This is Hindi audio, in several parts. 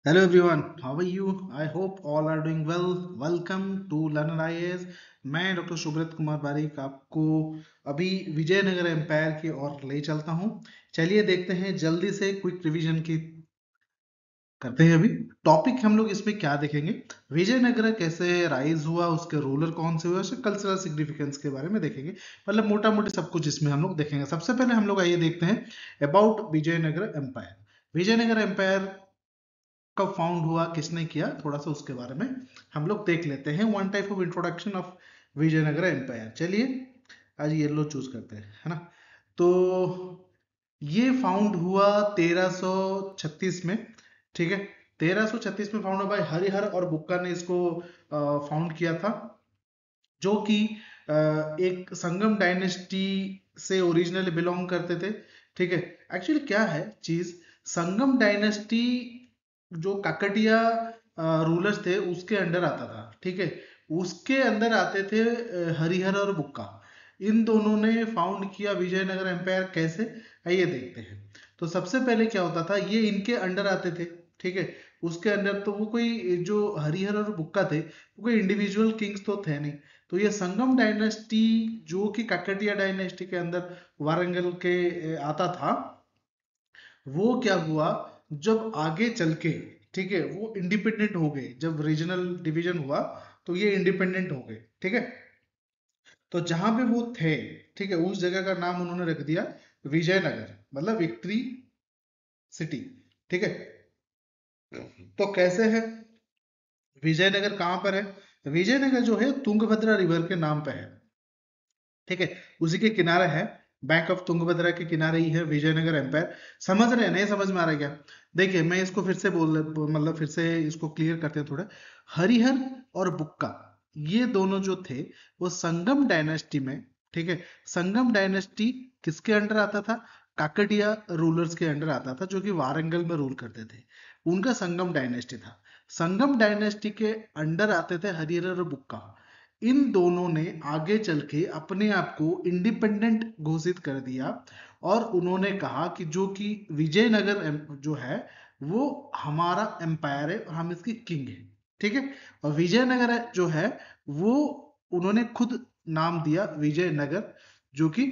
Hello everyone, how are you? I hope all are doing well. Welcome to Learner IAS. मैं डॉक्टर सुब्रत कुमार बारिक आपको अभी विजयनगर एम्पायर की ओर ले चलता हूं। चलिए देखते हैं जल्दी से क्विक रिवीजन की करते हैं। अभी टॉपिक हम लोग इसमें क्या देखेंगे, विजयनगर कैसे राइज हुआ, उसके रूलर कौन से हुए, उसके कल्चरल सिग्निफिकेंस के बारे में देखेंगे। मतलब मोटा मोटी सब कुछ इसमें हम लोग देखेंगे। सबसे पहले हम लोग आइए देखते हैं about Vijayanagara empire. Vijayanagara empire कब फाउंड हुआ, किसने किया, थोड़ा सा उसके बारे में हम लोग देख लेते हैं। One type of introduction of Vijayanagara empire. चलिए आज येलो चूज करते हैं, है ना। तो ये फाउंड हुआ 1336 में, ठीक है। 1336 में फाउंड हुआ भाई हरिहर और बुक्का ने इसको फाउंड किया था, जो कि एक संगम डायनेस्टी से ओरिजिनली बिलोंग करते थे, ठीक है। एक्चुअली क्या है चीज, संगम डायनेस्टी जो काकटिया रूलर्स थे उसके अंडर आता था, ठीक है। उसके अंदर आते थे हरिहर और बुक्का। इन दोनों ने फाउंड किया विजयनगर एम्पायर। कैसे, आइए देखते हैं। तो सबसे पहले क्या होता था, ये इनके अंडर आते थे, ठीक है। उसके अंदर तो वो कोई जो हरिहर और बुक्का थे वो कोई इंडिविजुअल किंग्स तो थे नहीं। तो ये संगम डायनेस्टी जो कि काकटिया डायनेस्टी के अंदर वारंगल के आता था, वो क्या हुआ जब आगे चल के, ठीक है, वो इंडिपेंडेंट हो गए। जब रीजनल डिवीजन हुआ तो ये इंडिपेंडेंट हो गए, ठीक है। तो जहां पे वो थे, ठीक है, उस जगह का नाम उन्होंने रख दिया विजयनगर, मतलब विक्ट्री सिटी, ठीक है। तो कैसे है, विजयनगर कहां पर है, विजयनगर जो है तुंगभद्रा रिवर के नाम पे है, ठीक है। उसी के किनारे है, बैंक ऑफ तुंगभद्रा के किनारे ही है विजयनगर एम्पायर। समझ रहे हैं, नहीं समझ में आ रहा है क्या? देखिए मैं इसको फिर से मतलब फिर से इसको क्लियर करते हैं थोड़ा। हरिहर और बुक्का ये दोनों जो थे वो संगम डायनेस्टी में, ठीक है। संगम डायनेस्टी किसके अंडर आता था, काकटिया रूलर्स के अंडर आता था, जो कि वारंगल में रूल करते थे। उनका संगम डायनेस्टी था। संगम डायनेस्टी के अंडर आते थे हरिहर और बुक्का। इन दोनों ने आगे चल के अपने आप को इंडिपेंडेंट घोषित कर दिया और उन्होंने कहा कि जो कि विजयनगर जो है वो हमारा एम्पायर है और हम इसकी किंग है, ठीक है। और विजयनगर जो है वो उन्होंने खुद नाम दिया विजयनगर, जो कि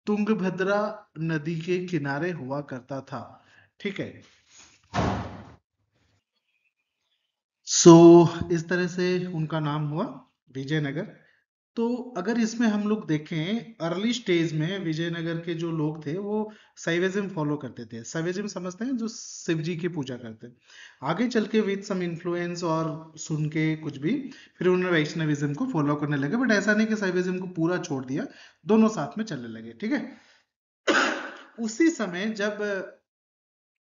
तुंगभद्रा नदी के किनारे हुआ करता था, ठीक है। सो इस तरह से उनका नाम हुआ विजयनगर। तो अगर इसमें हम लोग देखें अर्ली स्टेज में विजयनगर के जो लोग थे वो साइविज्म फॉलो करते थे। साइविज्म समझते हैं, जो शिव जी की पूजा करते हैं। आगे चल के विद सम इन्फ्लुएंस और सुन के कुछ भी फिर उन्होंने वैष्णविज्म को फॉलो करने लगे। बट ऐसा नहीं कि साइविज्म को पूरा छोड़ दिया, दोनों साथ में चलने लगे, ठीक है। उसी समय जब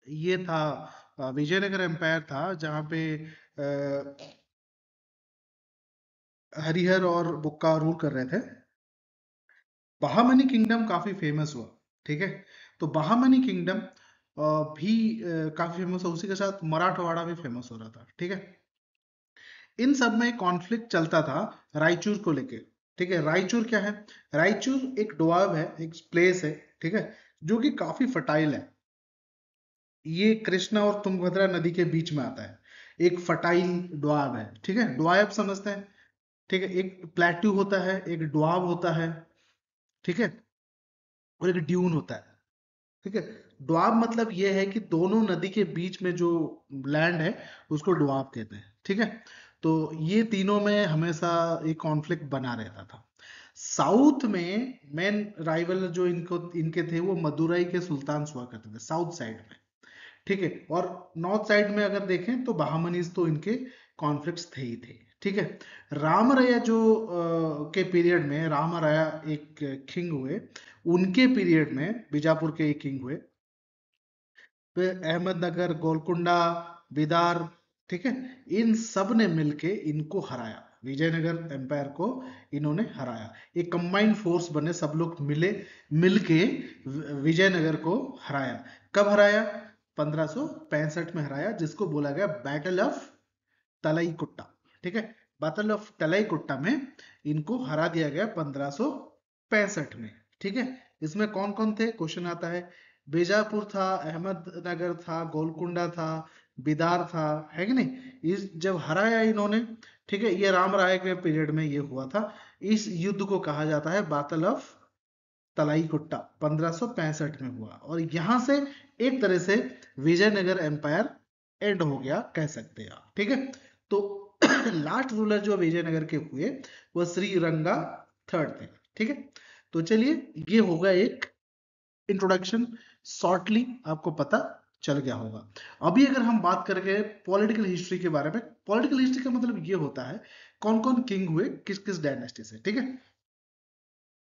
ये था विजयनगर एम्पायर था, जहाँ पे हरिहर और बुक्का रूल कर रहे थे, बहामनी किंगडम काफी फेमस हुआ, ठीक है। तो बहामनी किंगडम भी काफी फेमस हुआ, उसी के साथ मराठवाड़ा भी फेमस हो रहा था, ठीक है। इन सब में कॉन्फ्लिक्ट चलता था रायचूर को लेके, ठीक है। रायचूर क्या है, रायचूर एक डोआब है, एक प्लेस है, ठीक है, जो कि काफी फर्टाइल है। ये कृष्णा और तुंगभद्रा नदी के बीच में आता है। एक फर्टाइल डोआब है, ठीक है। डोआब समझते हैं, ठीक है। एक प्लेट्यू होता है, एक डोआब होता है, ठीक है, और एक ड्यून होता है, ठीक है। डुआब मतलब ये है कि दोनों नदी के बीच में जो लैंड है उसको डुआब कहते हैं, ठीक है। तो ये तीनों में हमेशा एक कॉन्फ्लिक्ट बना रहता था। साउथ में मेन राइवल जो इनको इनके थे वो मदुरई के सुल्तान हुआ करते थे साउथ साइड में, ठीक है। और नॉर्थ साइड में अगर देखें तो बहामनीज तो इनके कॉन्फ्लिक्ट्स थे ही थे, ठीक है। रामराया जो के पीरियड में रामराया एक किंग हुए, उनके पीरियड में बीजापुर के एक किंग हुए, फिर अहमदनगर, गोलकुंडा, बिदार, ठीक है। इन सब ने मिलके इनको हराया, विजयनगर एम्पायर को इन्होंने हराया। एक कंबाइंड फोर्स बने, सब लोग मिले, मिलके विजयनगर को हराया। कब हराया, 1565 में हराया, जिसको बोला गया बैटल ऑफ तलाई कुट्टा, ठीक है। बैटल ऑफ तलाई कुट्टा में इनको हरा दिया गया 1565 में, ठीक है। इसमें कौन कौन थे, क्वेश्चन आता है। बीजापुर था, अहमदनगर था, गोलकुंडा था, बिदार था, है कि नहीं। इस जब हराया इन्होंने, ठीक है, ये राम राय के पीरियड में ये हुआ था। इस युद्ध को कहा जाता है बातल ऑफ तलाई कुट्टा, 1565 में हुआ, और यहां से एक तरह से विजयनगर एम्पायर एंड हो गया कह सकते हैं आप, ठीक है। तो लास्ट रूलर जो विजयनगर के हुए वो श्रीरंगा थर्ड थे, ठीक है। तो चलिए, ये होगा एक इंट्रोडक्शन, शॉर्टली आपको पता चल गया होगा। अभी अगर हम बात करेंगे पॉलिटिकल हिस्ट्री के बारे में, पॉलिटिकल हिस्ट्री का मतलब ये होता है कौन कौन किंग हुए किस किस डायनेस्टी से, ठीक है।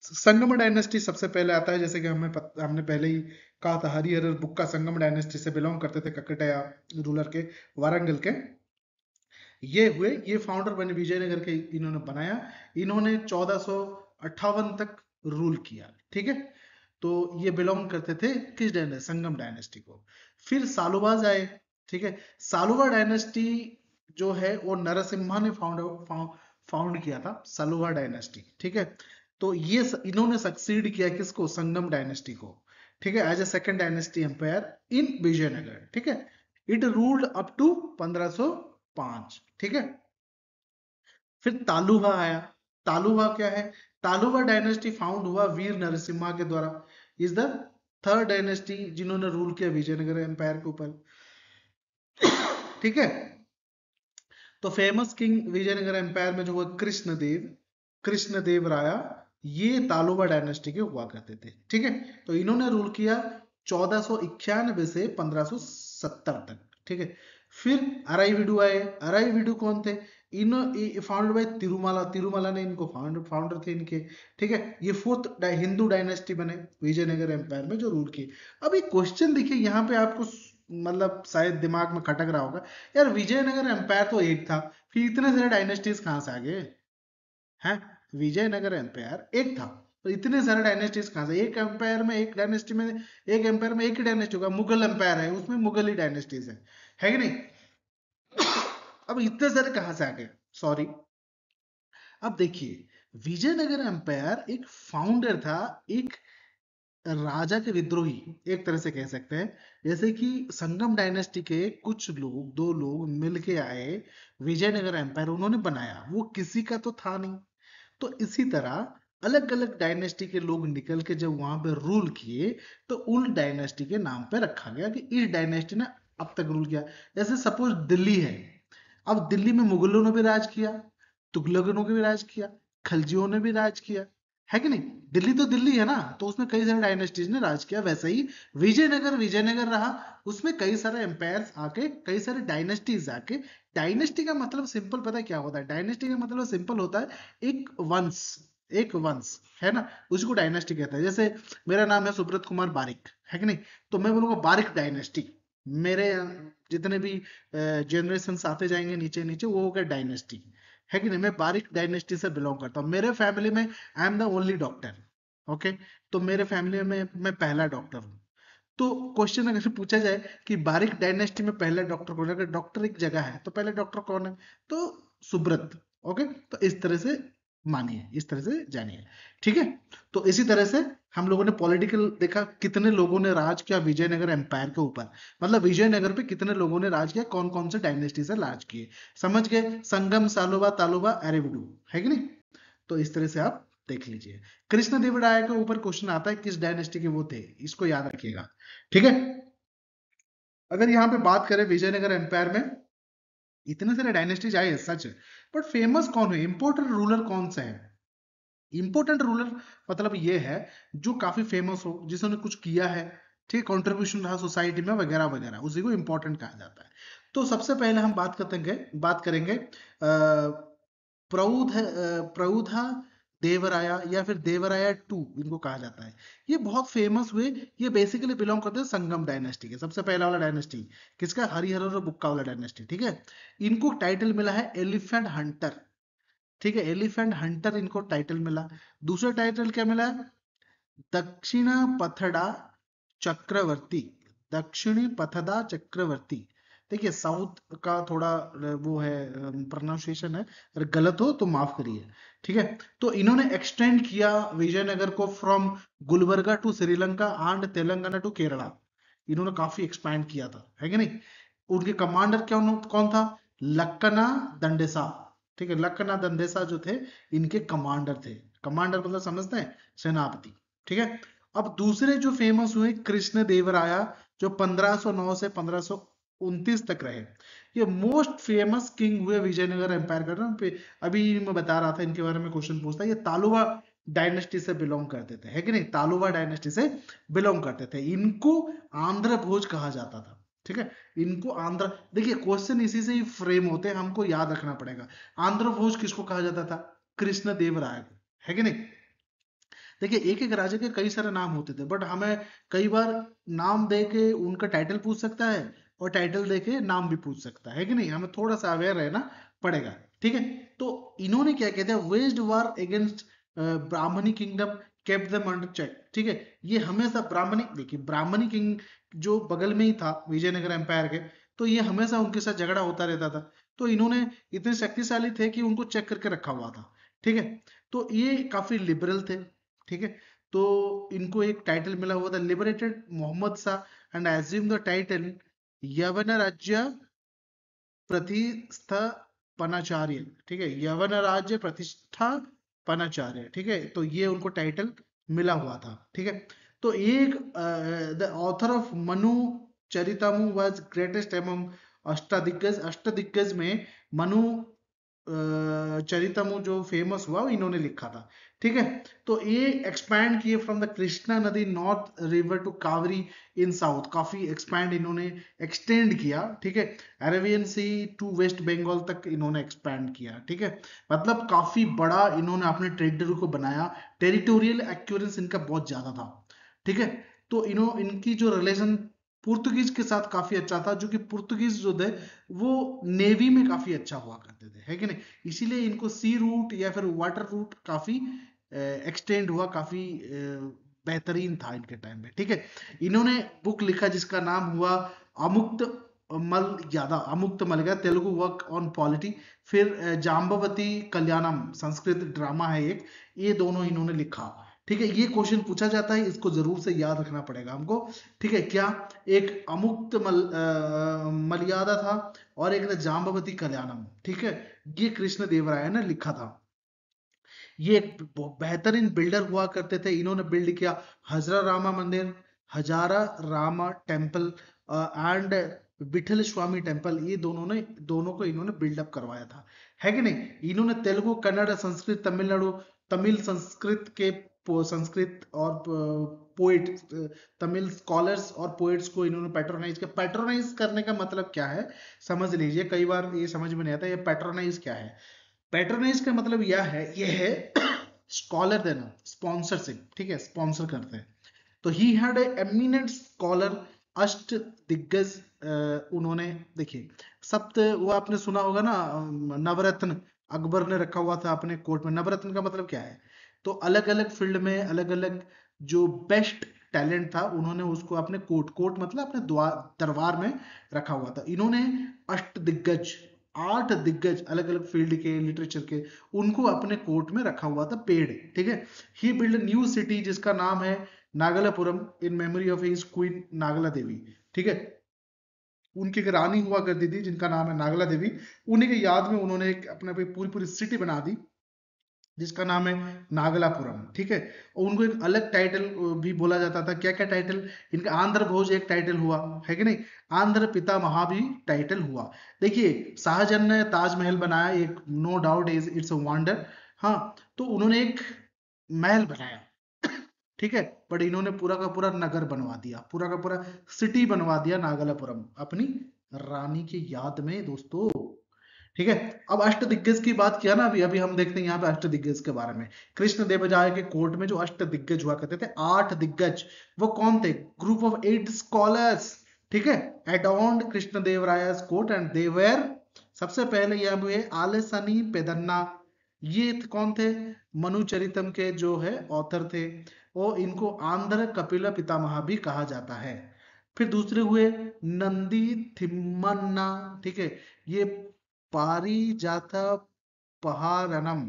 संगम डायनेस्टी सबसे पहले आता है, जैसे कि हमने पहले ही कहा था, हरिहर बुक्का संगम डायनेस्टी से बिलोंग करते थे, ककटया रूलर के, वारंगल के ये हुए। ये फाउंडर बने विजयनगर के, इन्होंने बनाया। इन्होंने 1458 तक रूल किया, ठीक है। तो ये बिलोंग करते थे किस डायनेस्टी, संगम डायनेस्टी को। फिर सालुबाज आए, ठीक है। सालुबा डायनेस्टी जो है वो नरसिम्हा ने फाउंड किया था, सालुबा डायनेस्टी, ठीक है। तो ये इन्होंने सक्सीड किया किसको, संगम डायनेस्टी को, ठीक है, as a second dynasty empire in Vijayanagara, ठीक है। इट रूल्ड अप टू 1505, ठीक है। फिर तालुबा आया। तालुबा क्या है, तालुबा डायनेस्टी फाउंड हुआ वीर नरसिम्हा के द्वारा, इज द थर्ड डायनेस्टी जिन्होंने रूल किया विजयनगर एम्पायर के ऊपर, ठीक है। तो फेमस किंग विजयनगर एम्पायर में जो हुआ कृष्णदेव राया, ये तालुबा डायनेस्टी के हुआ करते थे, ठीक है। तो इन्होंने रूल किया 1491 से 1570 तक, ठीक है। फिर अराईविडु आए। अराईविडु कौन थे, इन फाउंडेड बाय तिरुमला ने इनको फाउंडर थे इनके, ठीक है। ये फोर्थ हिंदू डायनेस्टी बने विजयनगर एम्पायर में जो रूल किए। अब एक क्वेश्चन देखिए यहाँ पे आपको, मतलब शायद दिमाग में खटक रहा होगा, यार विजयनगर एम्पायर तो एक था, फिर इतने सारे डायनेस्टीज कहां से आ गए हैं। विजयनगर एम्पायर एक था, तो इतने सारे डायनेस्टीज कहां से, एक एम्पायर में, एक डायनेस्टी में, एक एम्पायर में एक ही डायनेस्टी होगा। मुगल एम्पायर है, उसमें मुगल ही डायनेस्टीज है कि नहीं। अब इतने सारे कहां से आ गए, सॉरी। अब देखिए, विजयनगर एम्पायर एक फाउंडर था, एक राजा के विद्रोही, एक तरह से कह सकते हैं। जैसे कि संगम डायनेस्टी के कुछ लोग, दो लोग मिलके आए, विजयनगर एम्पायर उन्होंने बनाया, वो किसी का तो था नहीं। तो इसी तरह अलग अलग डायनेस्टी के लोग निकल के जब वहां पे रूल किए, तो उन डायनेस्टी के नाम पे रखा गया कि इस डायनेस्टी ने अब तक रूल किया। जैसे सपोज दिल्ली है, अब दिल्ली में मुगलों ने भी राज किया, तुगलकों ने भी राज किया, खलजियों ने भी राज किया, है कि नहीं। दिल्ली तो दिल्ली है ना, तो उसमें कई सारे डायनेस्टीज ने राज किया। वैसे ही विजयनगर विजयनगर रहा, उसमें कई सारे एम्पायर्स आके, कई सारे डायनेस्टीज आके। डायनेस्टी का मतलब सिंपल पता है क्या होता है, डायनेस्टी का मतलब सिंपल होता है एक वंश, एक वंश, है ना, उसी को डायनेस्टी कहता है। जैसे मेरा नाम है सुब्रत कुमार बारिक, है कि नहीं, तो मैं बोलूंगा बारिक डायनेस्टी। मेरे जितने भी जनरेशन आते जाएंगे नीचे नीचे, वो हो गया डायनेस्टी, है कि नहीं। मैं बारिक डायनेस्टी से बिलोंग करता हूँ। मेरे फैमिली में I am the only doctor, okay. तो मेरे फैमिली में मैं पहला डॉक्टर हूँ। तो क्वेश्चन अगर पूछा जाए कि बारिक डायनेस्टी में पहला डॉक्टर कौन है, अगर डॉक्टर एक जगह है तो पहले डॉक्टर कौन है, तो सुब्रत, ओके। तो इस तरह से मानिए, इस तरह से जानिए, ठीक है। तो इसी तरह से हम लोगों ने पॉलिटिकल देखा, कितने लोगों ने राज किया विजयनगर एम्पायर के ऊपर, मतलब विजयनगर पे कितने लोगों ने राज किया, कौन कौन से डायनेस्टी से राज किए, समझ गए। संगम, सालोबा, तालुबा, अरेविडू, है कि नहीं। तो इस तरह से आप देख लीजिए। कृष्णदेवराय के ऊपर क्वेश्चन आता है किस डायनेस्टी के वो थे, इसको याद रखिएगा, ठीक है। अगर यहाँ पे बात करें विजयनगर एम्पायर में इतने सारे डायनेस्टीज आए सच है, बट फेमस कौन है, इंपॉर्टेंट रूलर कौन सा है। इंपॉर्टेंट रूलर मतलब ये है जो काफी फेमस हो, जिसने कुछ किया है, ठीक, कंट्रीब्यूशन रहा सोसाइटी में वगैरह वगैरह, उसी को इंपॉर्टेंट कहा जाता है। तो सबसे पहले हम बात करेंगे प्रौधा देवराया, या फिर देवराया टू इनको कहा जाता है। ये बहुत फेमस हुए। ये बेसिकली बिलोंग करते हैं संगम डायनेस्टी के, सबसे पहला वाला डायनेस्टी किसका, हरिहर और बुक्का वाला डायनेस्टी, ठीक है। इनको टाइटल मिला है एलिफेंट हंटर, ठीक है, एलिफेंट हंटर इनको टाइटल मिला। दूसरा टाइटल क्या मिला, दक्षिण पथड़ा चक्रवर्ती, दक्षिणी पथदा चक्रवर्ती। देखिए साउथ का थोड़ा वो है, प्रोनाउंसिएशन है, अगर गलत हो तो माफ करिए, ठीक है। तो इन्होंने एक्सटेंड किया विजयनगर को from Gulbarga to Sri Lanka and Telangana to Kerala. इन्होंने काफी एक्सपैंड किया था, है कि नहीं। उनके कमांडर कौन था? लक्कना दंडेसा। ठीक है, लक्कना दंडेसा जो थे इनके कमांडर थे। कमांडर मतलब समझते हैं, सेनापति। ठीक है, अब दूसरे जो फेमस हुए कृष्ण देवराया, जो 1509 से 1529 तक रहे। ये मोस्ट फेमस किंग हुए विजयनगर एम्पायर का ना। अभी मैं बता रहा था इनके बारे में, क्वेश्चन पूछता है, ये तालुवा डायनेस्टी से बिलोंग करते थे, है कि नहीं? तालुवा डायनेस्टी से बिलोंग करते थे। इनको आंध्र भोज कहा जाता था। ठीक है, इनको आंध्र, देखिए क्वेश्चन इसी से ही फ्रेम होते हैं, हमको याद रखना पड़ेगा। आंध्र भोज किसको कहा जाता था? कृष्ण देव राय को, है कि नहीं? देखिए एक एक राजा के कई सारे नाम होते थे, बट हमें कई बार नाम दे के उनका टाइटल पूछ सकता है, और टाइटल दे के नाम भी पूछ सकता है कि नहीं? हमें थोड़ा सा अवेयर रहना पड़ेगा। ठीक है, तो इन्होंने क्या कहते हैं, waged war against Bahmani kingdom, kept them under check. ठीक है, ये हमेशा ब्राह्मणी, देखिए ब्राह्मणी किंग जो बगल में ही था विजयनगर एम्पायर के, तो ये हमेशा उनके साथ झगड़ा होता रहता था। तो इन्होंने इतने शक्तिशाली थे कि उनको चेक करके रखा हुआ था। ठीक है, तो ये काफी लिबरल थे। ठीक है, तो इनको एक टाइटल मिला हुआ था, liberated Mohammed Shah and assume the title यवन राज्य प्रतिष्ठापनाचार्य। ठीक है, यवन राज्य प्रतिष्ठापनाचार्य। ठीक है, तो ये उनको टाइटल मिला हुआ था। ठीक है, तो एक the author of Manu Charitamu was greatest among Ashtadiggaja. Ashtadiggaja में मनु चरितमु जो फेमस हुआ वो इन्होंने लिखा था। ठीक है, तो ये एक्सपैंड किए फ्रॉम द कृष्णा नदी north river to Kaveri in south. काफी एक्सपैंड इन्होंने एक्सटेंड किया। ठीक है, Arabian sea to West Bengal तक इन्होंने एक्सपैंड किया। ठीक है, मतलब काफी बड़ा इन्होंने अपने टेरिटरी को बनाया। टेरिटोरियल एक्यूरेंस इनका बहुत ज्यादा था। ठीक है, तो इनकी जो रिलेशन पुर्तगीज के साथ काफी अच्छा था, जो कि पुर्तगीज जो थे वो नेवी में काफी अच्छा हुआ करते थे, है कि नहीं? इसीलिए इनको सी रूट या फिर वाटर रूट काफी एक्सटेंड हुआ, काफी बेहतरीन था इनके टाइम में। ठीक है, इन्होंने बुक लिखा जिसका नाम हुआ अमुक्त मलयादा, अमुक्त मलयादा, तेलुगु वर्क ऑन पॉलिटी। फिर जाम्बवती कल्याणम, संस्कृत ड्रामा है एक, ये दोनों इन्होंने लिखा। ठीक है, ये क्वेश्चन पूछा जाता है, इसको जरूर से याद रखना पड़ेगा हमको। ठीक है, क्या? एक अमुक्त मलयादा था, और एक था जाम्बवती कल्याणम। ठीक है, ये कृष्ण देवराय ने लिखा था। ये एक बेहतरीन बिल्डर हुआ करते थे। इन्होंने बिल्ड किया हजरा रामा मंदिर, Hazara Rama temple and Vitthal Swami temple. ये दोनों को इन्होंने बिल्डअप करवाया था, है कि नहीं? इन्होंने तेलुगु, कन्नड़, संस्कृत, तमिलनाडु, तमिल संस्कृत के संस्कृत और पोइट, तमिल स्कॉलर्स और पोइट्स को इन्होंने पैट्रोनाइज किया। पैट्रोनाइज करने का मतलब क्या है, समझ लीजिए, कई बार ये समझ में नहीं आता ये पैट्रोनाइज क्या है। पैट्रोनाइज का मतलब यह है स्कॉलर देना, स्पॉन्सरशिप। ठीक है, स्पॉन्सर करते हैं। तो he had a eminent scholar, अष्ट दिग्गज। उन्होंने, देखिए सप्त, वो आपने सुना होगा ना, नवरत्न अकबर ने रखा हुआ था अपने कोर्ट में। नवरत्न का मतलब क्या है? तो अलग अलग फील्ड में अलग अलग जो बेस्ट टैलेंट था उन्होंने उसको अपने कोर्ट मतलब अपने दरबार में रखा हुआ था। इन्होंने अष्ट दिग्गज, 8 दिग्गज अलग अलग फील्ड के, लिटरेचर के, उनको अपने कोर्ट में रखा हुआ था, पेड़। ठीक है, ही बिल्ड न्यू सिटी जिसका नाम है Nagalapuram, in memory of his queen Nagala Devi. ठीक है, उनकी एक रानी हुआ करती थी जिनका नाम है नागला देवी। उन्हीं के याद में उन्होंने एक अपने पे पूरी पूरी सिटी बना दी जिसका नाम है नागलापुरम। ठीक है, और उनको एक अलग टाइटल भी बोला जाता था। क्या क्या टाइटल इनका? आंध्र भोज एक टाइटल हुआ, है कि नहीं? आंध्र पिता महा भी टाइटल हुआ। देखिए शाहजहां ने ताजमहल बनाया, एक no doubt is it's a wonder. हाँ, तो उन्होंने एक महल बनाया, ठीक है, बट इन्होंने पूरा का पूरा नगर बनवा दिया, पूरा का पूरा सिटी बनवा दिया नागलापुरम अपनी रानी की याद में, दोस्तों। ठीक है, अब अष्ट दिग्गज की बात किया ना, अभी अभी हम देखते हैं यहाँ पे अष्ट दिग्गज के बारे में। कृष्ण देवराय के कोर्ट में जो अष्ट दिग्गज हुआ करते थे, 8 दिग्गज, वो कौन थे? Group of 8 scholars. ठीक है, adorned Krishna Devaraya's court and they were, सबसे पहले यहाँ हुए आलेसनी पेदन्ना। ये कौन थे? मनुचरितम के जो है ऑथर थे। वो इनको आंध्र कपिल पितामह भी कहा जाता है। फिर दूसरे हुए नंदी थिम्मन्ना। ठीक है, ये पारिजाता पहारनम,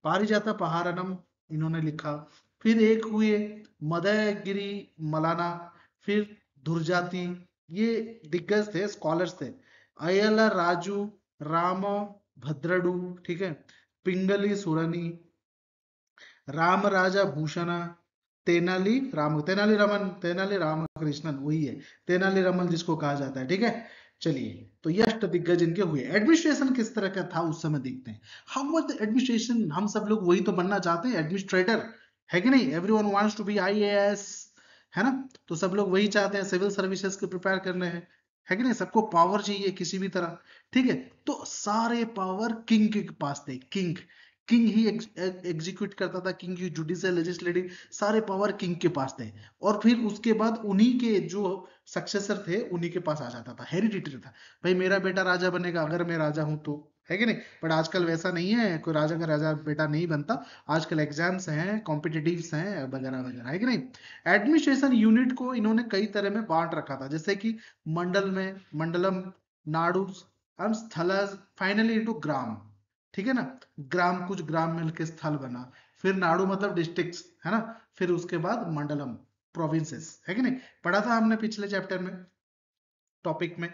पारिजाता पहारनम इन्होंने लिखा। फिर एक हुए मदयगिरी मलाना, फिर धुरजाति। ये दिग्गज थे, स्कॉलर्स थे। अयला राजू, राम भद्रडू, ठीक है, पिंगली सुरनी, राम राजा भूषण, तेनाली रामकृष्णन, वही है तेनाली रामन जिसको कहा जाता है, ठीक है। चलिए, तो ये अष्टदिग्गज इनके हुए। एडमिनिस्ट्रेशन किस तरह का था उस समय देखते हैं। हाउ वाज द एडमिनिस्ट्रेशन, हम सब लोग वही तो बनना चाहते हैं, एडमिनिस्ट्रेटर, है कि नहीं। Everyone wants to be IAS, है ना। तो सब लोग वही चाहते हैं, सिविल सर्विसेज के प्रिपेयर करने हैं, है कि नहीं। सबको पावर चाहिए किसी भी तरह, ठीक है। तो सारे पावर किंग के पास थे, किंग किंग ही एग्जीक्यूट करता था, किंग ही जुडिशियल लेजिस्लेटिव, सारे पावर किंग के पास थे। और फिर उसके बाद उन्हीं के जो सक्सेसर थे उन्हीं के पास आ जाता था, हेरिडिटरी था। भाई मेरा बेटा राजा बनेगा अगर मैं राजा हूं तो, है कि नहीं। बट आजकल वैसा नहीं है, कोई राजा का राजा बेटा नहीं बनता। आजकल एग्जाम्स हैं, कॉम्पिटिटिव्स हैं, वगैरह वगैरह, है कि नहीं। एडमिनिस्ट्रेशन यूनिट को इन्होंने कई तरह में बांट रखा था, जैसे कि मंडल में, मंडलम, नाडु, स्थलज, फाइनली इनटू ग्राम, ठीक है ना। ग्राम, कुछ ग्राम मिलकर स्थल बना, फिर नाडु मतलब डिस्ट्रिक्ट्स, है ना। फिर उसके बाद मंडलम, प्रोविंसेस, है कि नहीं। पढ़ा था हमने पिछले चैप्टर में, टॉपिक में।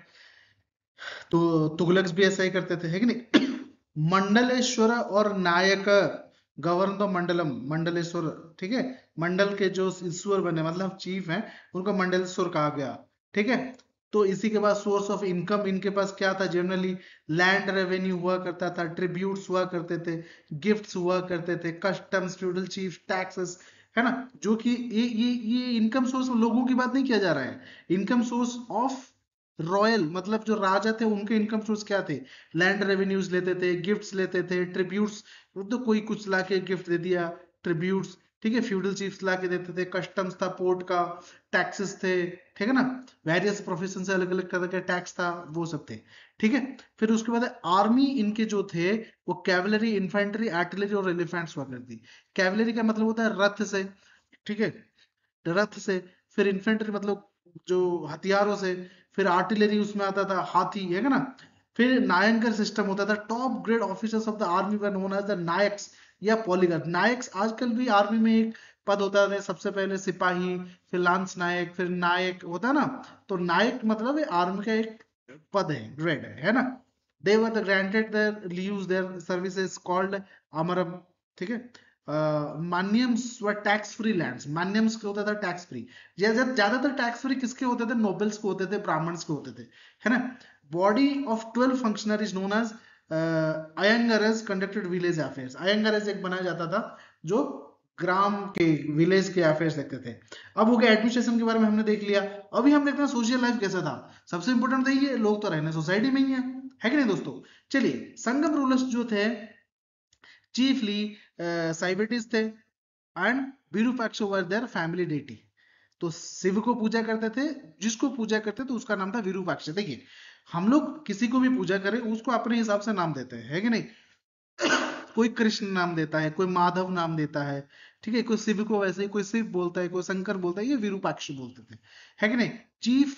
तो तुगलक्स भी ऐसा ही करते थे, है कि नहीं। मंडलेश्वर और नायक गवर्न द मंडलम, मंडलेश्वर, ठीक है। मंडल के जो ईश्वर बने मतलब चीफ हैं, उनको मंडलेश्वर कहा गया, ठीक है। तो इसी के बाद सोर्स ऑफ इनकम इनके पास क्या था, जनरली लैंड रेवेन्यू हुआ करता था, ट्रिब्यूट्स हुआ करते थे, गिफ्ट्स हुआ करते थे, कस्टम्स, फ्यूडल चीफ, टैक्सेस, है ना। जो कि ये इनकम सोर्स लोगों की बात नहीं किया जा रहा है, इनकम सोर्स ऑफ रॉयल, मतलब जो राजा थे उनके इनकम सोर्स क्या थे, लैंड रेवेन्यूज लेते थे, गिफ्ट्स लेते थे, ट्रिब्यूट्स, तो कोई कुछ लाके गिफ्ट दे दिया, ट्रिब्यूट्स, ठीक है। फ्यूडल चीफ्स लाके देते थे, कस्टम्स था पोर्ट का, टैक्सेस थे, ठीक है ना। वेरियस प्रोफेशन से अलग अलग तरह का टैक्स था, वो सब थे, ठीक है। फिर उसके बाद आर्मी इनके जो थे वो कैवलरी, इन्फेंट्री, आर्टिलरी और एलिफेंट्स हुआ करती। कैवलरी का मतलब होता है रथ से, ठीक है, रथ से। फिर इन्फेंट्री मतलब जो हथियारों से। फिर आर्टिलरी उसमें आता था, हाथी, है ना। फिर नायंगर सिस्टम होता था, top grade officers of the army were known as the Nayaks या पॉलीगन। नायक्स आजकल भी आर्मी में एक पद होता है, सबसे पहले सिपाही, फिर लांस नायक, फिर नायक होता है ना। तो नायक मतलब आर्मी का एक पद है, ग्रेड है ना। They were the granted their leaves, their services called Amaram, ठीक है। मान्यम्स व टैक्स फ्री लैंड्स, मान्यम्स के होता था टैक्स फ्री। ज्यादातर टैक्स फ्री किसके होते थे, नोबल्स के होते थे, ब्राह्मण्स के होते थे, है ना। Body of 12 functionaries known as Ayagars conducted village affairs. Ayagars एक बनाया जाता था जो ग्राम के, विलेज के अफेयर्स देखते थे। अब हो गया एडमिनिस्ट्रेशन के बारे में हमने देख लिया। अभी हम देखते हैं सोशल लाइफ कैसा था। सबसे इंपॉर्टेंट तो ये, लोग तो रहने सोसाइटी में ही है कि नहीं दोस्तों। चलिए, संगम रूलर्स जो थे चीफली साइबेटिस थे, and Virupaksha were their family deity. तो शिव को पूजा करते थे, जिसको पूजा करते थे उसका नाम था विरूपाक्ष। देखिए, हम लोग किसी को भी पूजा करें उसको अपने हिसाब से नाम देते हैं, है कि नहीं। कोई कृष्ण नाम देता है, कोई माधव नाम देता है, ठीक है। कोई शिव को वैसे ही कोई शिव बोलता है, कोई शंकर बोलता है, ये विरूपाक्ष बोलते थे, है कि नहीं। चीफ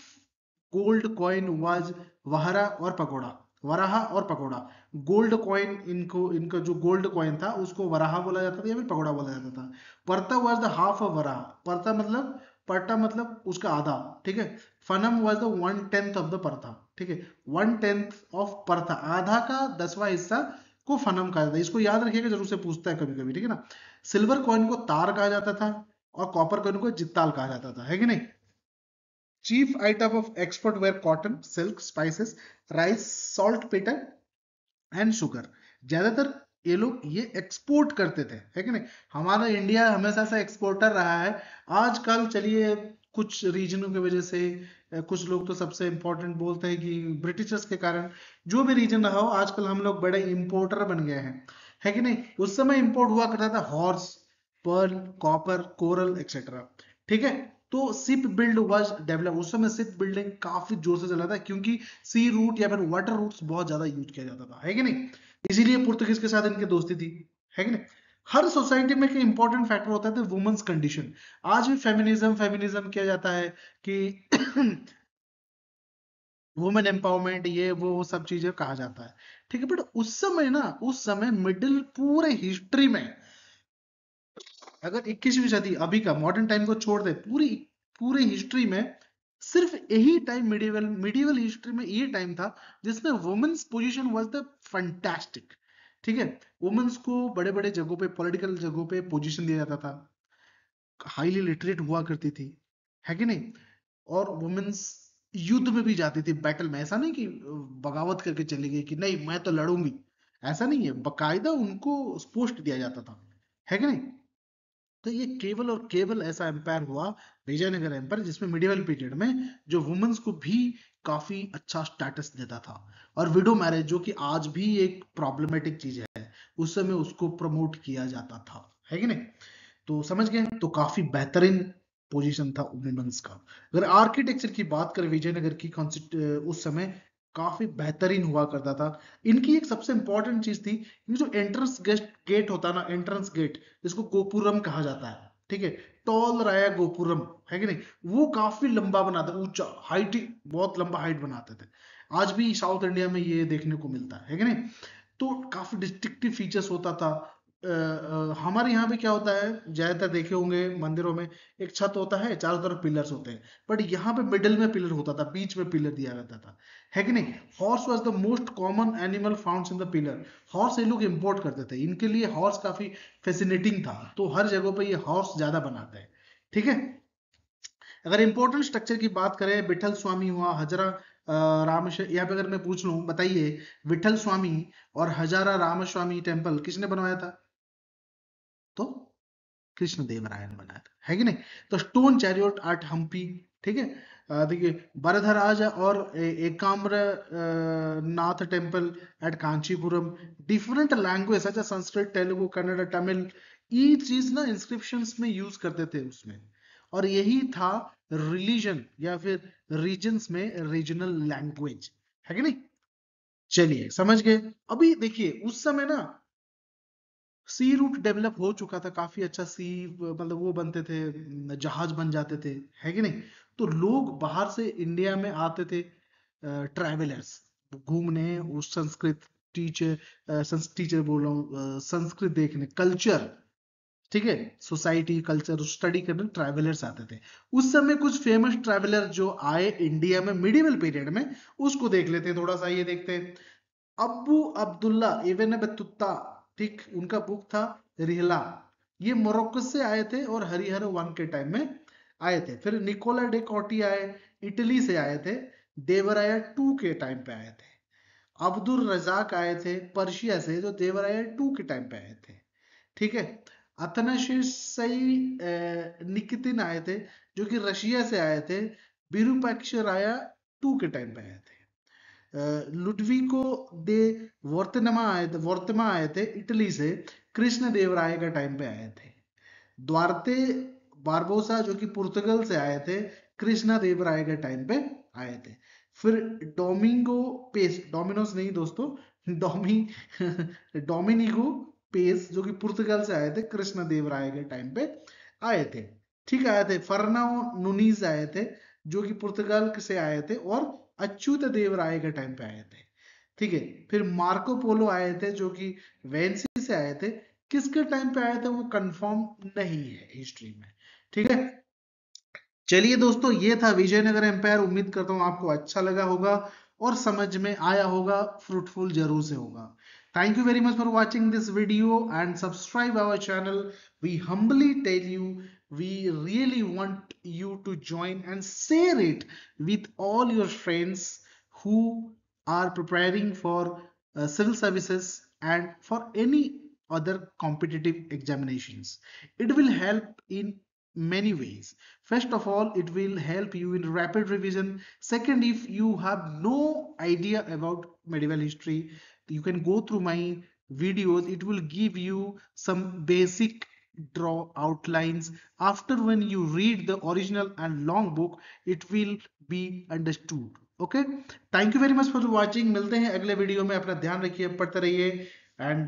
गोल्ड कॉइन वाज वहरा और पकोड़ा, वराहा और पकोड़ा। गोल्ड कॉइन, इनको इनका जो गोल्ड कॉइन था उसको वराहा बोला जाता था या फिर पकोड़ा बोला जाता था। पर्ता was the half of Varaha, पर्ता मतलब, पर्टा मतलब उसका आधा, ठीक है। Fanam was the 1/10 of the पर्था, ठीक है। 1/10 ऑफ पर्था, आधा का 10वां हिस्सा को फनम कहा जाता है। इसको याद रखिएगा, जरूर से पूछता है कभी कभी, ठीक है ना। सिल्वर कॉइन को तार कहा जाता था और कॉपर कॉइन को जित्ताल कहा जाता था, है कि नहीं। Chief item of export were cotton, silk, spices, rice, saltpetre and sugar. ज्यादातर ये लोग ये एक्सपोर्ट करते थे, है कि नहीं। हमारा इंडिया हमेशा से एक्सपोर्टर रहा है। आजकल चलिए कुछ रीजनों की वजह से, कुछ लोग तो सबसे इंपॉर्टेंट बोलते हैं कि ब्रिटिशर्स के कारण, जो भी रीजन रहा हो, आजकल हम लोग बड़े इंपोर्टर बन गए हैं, है कि नहीं। उस समय इंपोर्ट हुआ करता था horse, pearl, copper, coral etcetera, ठीक है। तो शिप बिल्ड वाज डेवलप, उस समय शिप बिल्डिंग काफी जोर से चला था, क्योंकि सी रूट या फिर वाटर रूट्स बहुत ज्यादा यूज किया जाता था, है कि नहीं। इसीलिए पुर्तगीज के साथ इनकी दोस्ती थी, है कि नहीं। हर सोसाइटी में एक इंपॉर्टेंट फैक्टर होता है वुमेन्स कंडीशन। आज भी फेमिनिज्म फेमिनिज्म किया जाता है कि वुमेन एम्पावरमेंट, ये वो सब चीजें कहा जाता है, ठीक है। बट उस समय ना, उस समय मिडिल पूरे हिस्ट्री में, अगर 21वीं सदी अभी का मॉडर्न टाइम को छोड़ दे, पूरी पूरी हिस्ट्री में सिर्फ यही टाइम मिडिवल हिस्ट्री में ये टाइम था जिसमें women's position was the fantastic. ठीक है, वुमेन्स को बड़े बड़े जगहों पे, पॉलिटिकल जगहों पे पोजीशन दिया जाता था, हाईली लिटरेट हुआ करती थी, है कि नहीं? और वुमेन्स युद्ध में भी जाती थी, बैटल में। ऐसा नहीं कि बगावत करके चली गई कि नहीं मैं तो लड़ूंगी, ऐसा नहीं है, बकायदा उनको पोस्ट दिया जाता था, है कि नहीं? तो ये केवल और केवल ऐसा एम्पायर हुआ, विजयनगर एम्पायर, जिसमें मिडिवल पीरियड में जो वुमेन्स को भी काफी अच्छा स्टेटस देता था। और विडो मैरिज, जो कि आज भी एक प्रॉब्लमेटिक चीज है, उस समय उसको प्रमोट किया जाता था, है कि नहीं? तो समझ गए, तो काफी बेहतरीन पोजीशन था वुमेन्स का। अगर आर्किटेक्चर की बात करें विजयनगर की, उस समय काफी बेहतरीन हुआ करता था। इनकी एक सबसे इंपॉर्टेंट चीज थी, ये जो एंट्रेंस गेट होता है ना, एंट्रेंस गेट, जिसको गोपुरम कहा जाता है, ठीक है, टॉल राया गोपुरम, है कि नहीं? वो काफी लंबा बनाते, ऊंचा, हाइट, बहुत लंबा हाइट बनाते थे। आज भी साउथ इंडिया में ये देखने को मिलता है कि नहीं? तो काफी डिस्टिंक्टिव फीचर्स होता था। हमारे यहाँ पे क्या होता है, ज्यादातर देखे होंगे मंदिरों में, एक छत होता है, चारों तरफ पिलर्स होते हैं, बट यहाँ पे मिडिल में पिलर होता था, बीच में पिलर दिया जाता था, है कि नहीं? Horse was the most common animal found in the pillar. Horse ये लोग इंपोर्ट करते थे, इनके लिए हॉर्स काफी फैसिनेटिंग था, तो हर जगह पे ये हॉर्स ज्यादा बनाते हैं, ठीक है? अगर इंपॉर्टेंट स्ट्रक्चर की बात करें, विठल स्वामी हुआ, हजरा यहाँ पे अगर मैं पूछ लूं, बताइए, विठल स्वामी और हजारा रामस्वामी टेम्पल किसने बनवाया था? तो कृष्ण देव राय ने बनाया था, है कि नहीं? तो स्टोन चैरियट एट हम्पी, ठीक है। देखिए, वरदराज और Ekamra Natha temple at Kanchipuram. Different language such Sanskrit, Telugu, Kannada, Tamil, ये चीज ना इंस्क्रिप्शंस में यूज करते थे उसमें। और यही था रिलीजन या फिर रीजन्स में रीजनल लैंग्वेज, है कि नहीं? चलिए, समझ गए। अभी देखिए, उस समय ना सी रूट डेवलप हो चुका था, काफी अच्छा सी, मतलब वो बनते थे, जहाज बन जाते थे, है कि नहीं? तो लोग बाहर से इंडिया में आते थे, ट्रैवलर्स, घूमने, उस संस्कृत, टीचर, टीचर बोल रहा हूँ, संस्कृत देखने, कल्चर, ठीक है, सोसाइटी कल्चर स्टडी करने ट्रैवलर्स आते थे। उस समय कुछ फेमस ट्रैवलर जो आए इंडिया में मिडिवल पीरियड में, उसको देख लेते हैं थोड़ा सा, ये देखते हैं। अब्बू अब्दुल्ला इब्न बतूता, ठीक, उनका बुक था रिहला, ये मोरक्को से आए थे और हरिहर वन के टाइम में आए थे। फिर निकोला डे कॉटी आए, इटली से आए थे, देवराया टू के टाइम पे आए थे। अब्दुल रजाक आए थे पर्शिया से, जो देवराया टू के टाइम पे आए थे, ठीक है। अथनाशिसई निकितिन आए थे, जो कि रशिया से आए थे, विरूपाक्ष राया टू के टाइम पे आए थे। लुडविको दे वर्तमा आए थे इटली से, कृष्ण देवराय का टाइम पे आए थे। द्वारते बारबोसा, जो कि पुर्तगाल से आए थे, कृष्णा देवराय के टाइम पे आए थे। फिर डोमिंगो पेस, डोमिनोस नहीं दोस्तों, डोमी डोमिनिगो पेस, जो कि पुर्तगाल से आए थे, कृष्ण देवराय के टाइम पे आए थे, ठीक, आए थे। फर्नाओ नुनीज आए थे, जो कि पुर्तगाल से आए थे और अच्युत देव राय के टाइम पे आए थे, ठीक है। फिर मार्को पोलो आए थे, जो कि वेंसी से आए थे, किसके टाइम पे आए थे वो कंफर्म नहीं है हिस्ट्री में, ठीक है। चलिए दोस्तों, ये था विजयनगर एम्पायर। उम्मीद करता हूँ आपको अच्छा लगा होगा और समझ में आया होगा, फ्रूटफुल जरूर से होगा। Thank you very much for watching this video and subscribe our channel. We humbly tell you, we really want you to join and share it with all your friends who are preparing for civil services and for any other competitive examinations. It will help in many ways. First of all, it will help you in rapid revision. Second, if you have no idea about medieval history, you can go through my videos. It will give you some basic draw outlines. After when you read the original and long book, it will be understood. Okay, thank you very much for watching. मिलते हैं अगले वीडियो में, अपना ध्यान रखिए, पढ़ते रहिए एंड